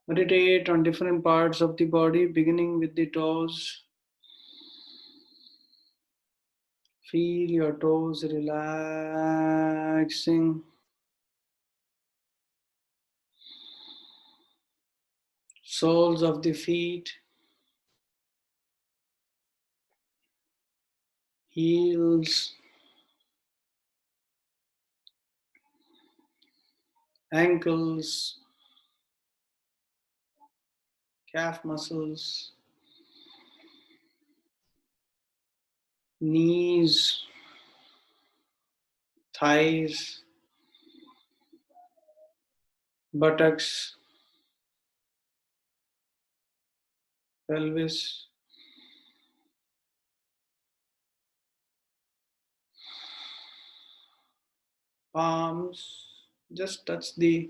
A: meditate on different parts of the body, beginning with the toes. Feel your toes relaxing. Soles of the feet. Heels. Ankles. Calf muscles. Knees. Thighs. buttocks, pelvis, palms. Just touch the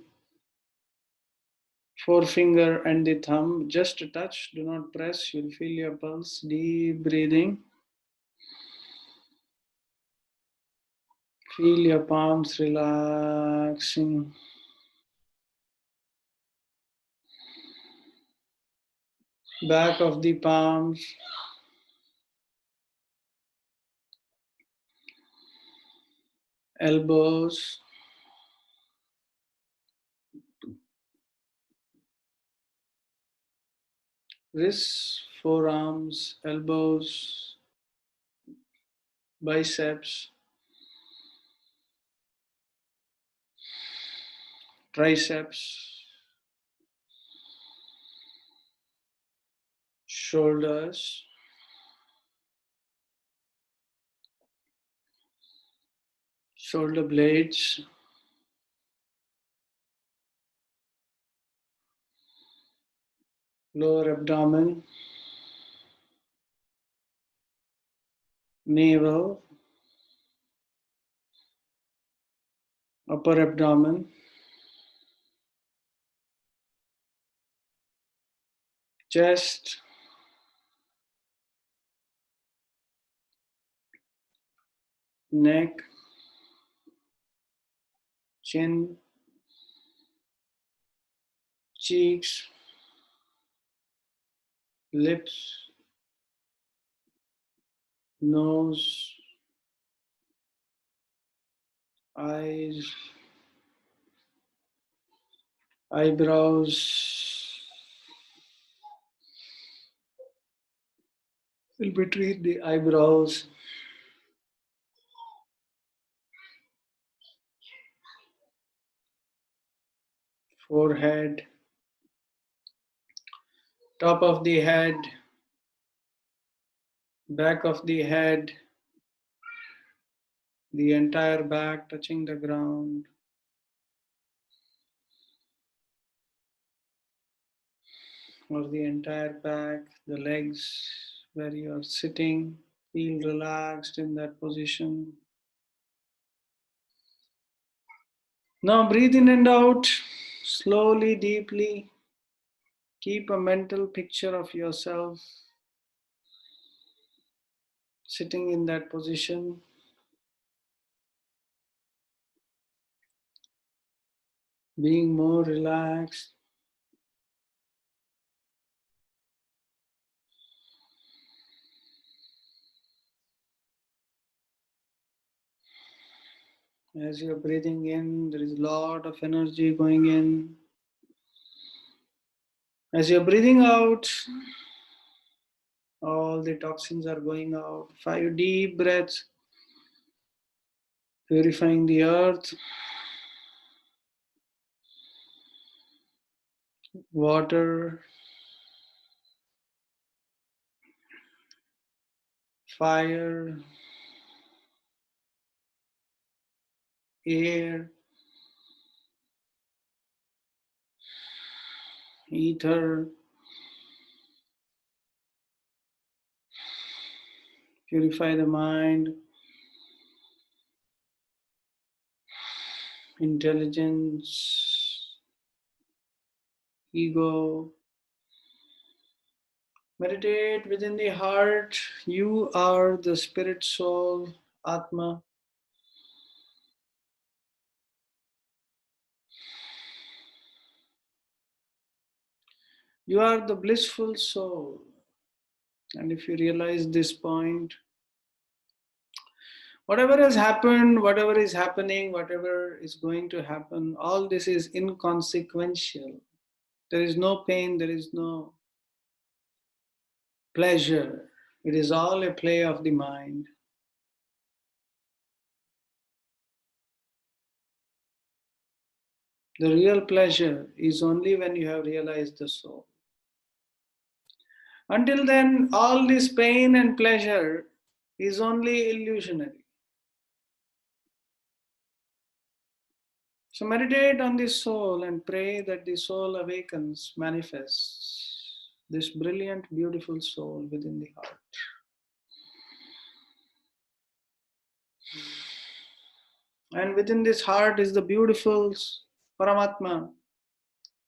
A: forefinger and the thumb. Just a touch, do not press. You'll feel your pulse. Deep breathing. Feel your palms relaxing. Back of the palms. Elbows. Wrists, forearms, elbows, biceps, triceps, shoulders, shoulder blades, lower abdomen, navel, upper abdomen, chest, neck, chin, cheeks, lips, nose, eyes, eyebrows. Will between the eyebrows, forehead, top of the head, back of the head, the entire back touching the ground, or the entire back, the legs where you are sitting. Feel relaxed in that position. Now breathe in and out, slowly, deeply. Keep a mental picture of yourself sitting in that position. Being more relaxed. As you're breathing in, there is a lot of energy going in. As you're breathing out, all the toxins are going out. 5 deep breaths, purifying the earth, water, fire, air, ether. Purify the mind, intelligence, ego. Meditate within the heart. You are the spirit soul, Atma. You are the blissful soul. And if you realize this point, whatever has happened, whatever is happening, whatever is going to happen, all this is inconsequential. There is no pain, there is no pleasure. It is all a play of the mind. The real pleasure is only when you have realized the soul. Until then, all this pain and pleasure is only illusionary. So meditate on the soul and pray that the soul awakens, manifests this brilliant, beautiful soul within the heart. And within this heart is the beautiful Paramatma,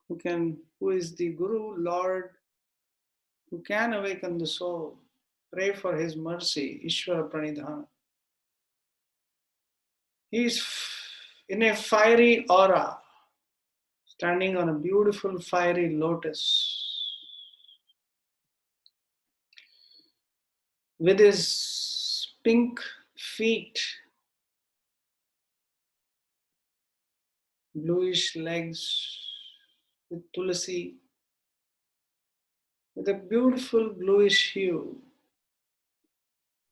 A: who is the Guru, Lord, who can awaken the soul. Pray for his mercy, Ishwara Pranidhana. He is in a fiery aura, standing on a beautiful fiery lotus, with his pink feet, bluish legs, with tulsi, with a beautiful bluish hue,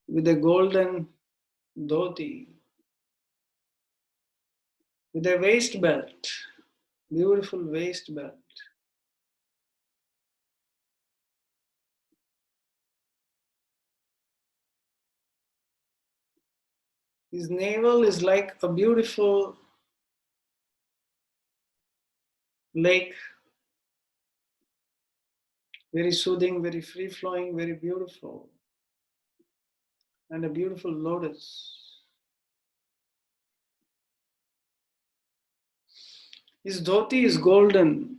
A: with a golden dhoti, with a waist belt, beautiful waist belt. His navel is like a beautiful lake, very soothing, very free flowing, very beautiful, and a beautiful lotus. His dhoti is golden,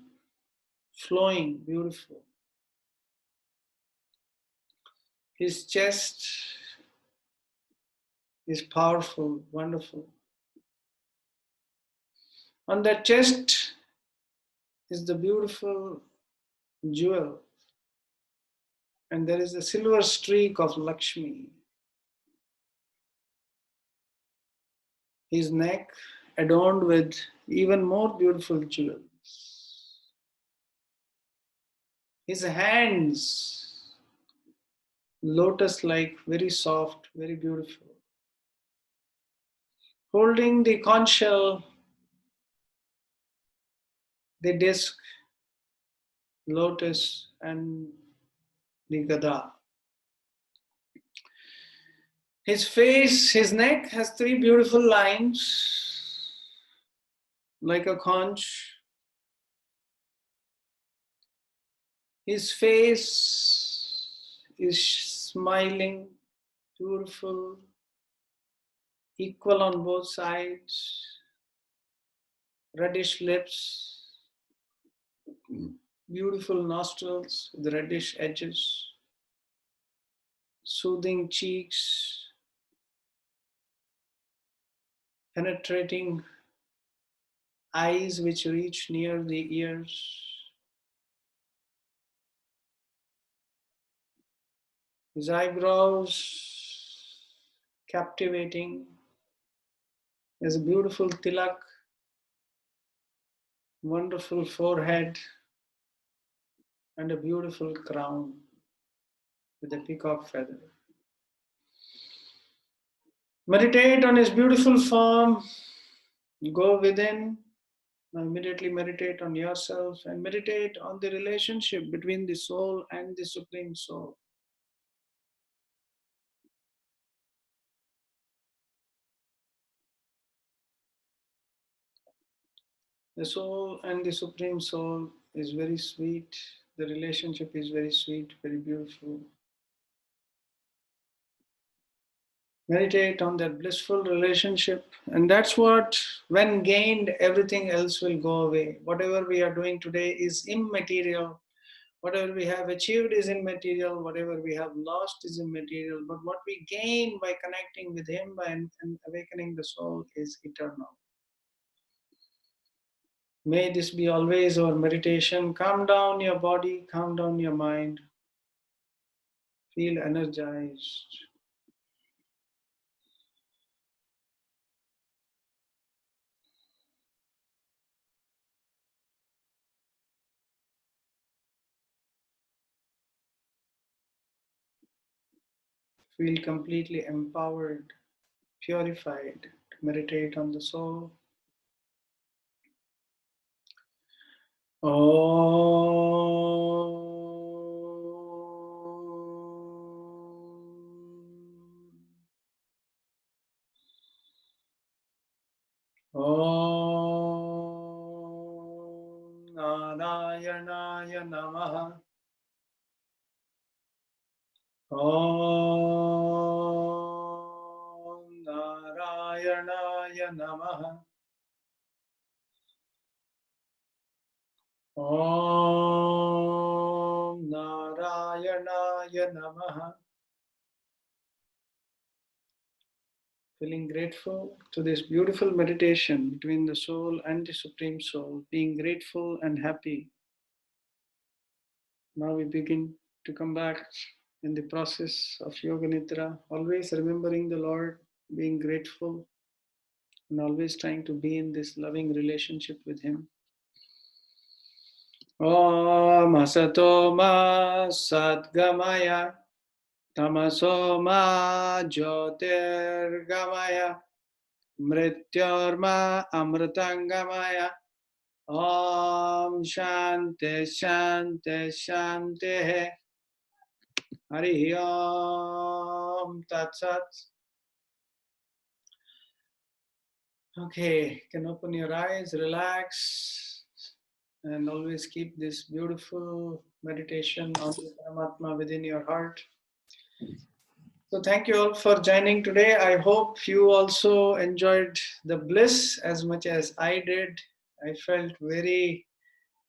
A: flowing, beautiful. His chest is powerful, wonderful. On that chest is the beautiful jewel, and there is a silver streak of Lakshmi. His neck adorned with even more beautiful jewels. His hands, lotus-like, very soft, very beautiful. Holding the conch shell, the disc, lotus, and the gada. His face, his neck has three beautiful lines, like a conch. His face is smiling, beautiful, equal on both sides, reddish lips, beautiful nostrils with reddish edges, soothing cheeks, penetrating eyes which reach near the ears. His eyebrows captivating. He has a beautiful tilak, wonderful forehead, and a beautiful crown with a peacock feather. Meditate on his beautiful form. Go within. Now immediately meditate on yourself and meditate on the relationship between the soul and the Supreme Soul. The soul and the Supreme Soul is very sweet. The relationship is very sweet, very beautiful. Meditate on that blissful relationship, and that's what, when gained, everything else will go away. Whatever we are doing today is immaterial. Whatever we have achieved is immaterial. Whatever we have lost is immaterial. But what we gain by connecting with Him, by awakening the soul, is eternal. May this be always our meditation. Calm down your body, calm down your mind. Feel energized. Feel completely empowered, purified to meditate on the soul. Om. Namaha. Om Narayanaya Namaha. Om Narayanaya Namaha. Feeling grateful to this beautiful meditation between the soul and the Supreme Soul, being grateful and happy. Now we begin to come back in the process of Yoga Nidra, always remembering the Lord, being grateful, and always trying to be in this loving relationship with Him. Om Asato Ma Sadgamaya Tamaso Ma Jyotirgamaya Mrityorma Amritangamaya. Om Shanti Shanti Shanti. Hari Om Tat Sat. Okay, you can open your eyes, relax, and always keep this beautiful meditation on the Paramatma within your heart. So thank you all for joining today. I hope you also enjoyed the bliss as much as I did. I felt very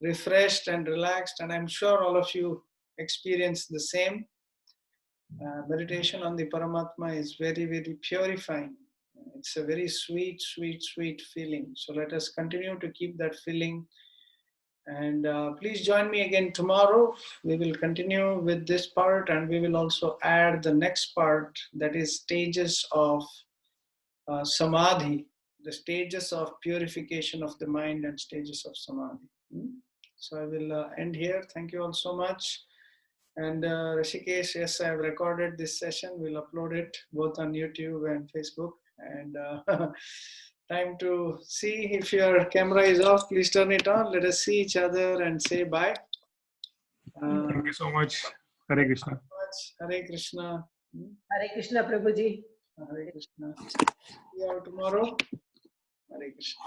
A: refreshed and relaxed, and I'm sure all of you experienced the same. Meditation on the Paramatma is very, very purifying. It's a very sweet, sweet, sweet feeling. So let us continue to keep that feeling. And please join me again tomorrow. We will continue with this part, and we will also add the next part, that is stages of Samadhi, the stages of purification of the mind and stages of Samadhi. So I will end here. Thank you all so much. And Rishikesh, yes, I have recorded this session. We'll upload it both on YouTube and Facebook. And time to see if your camera is off. Please turn it on. Let us see each other and say bye.
D: Thank you so much. Hare Krishna.
A: Hare Krishna.
B: Hare Krishna, Prabhuji.
A: Hare Krishna. See you all tomorrow. Hare Krishna.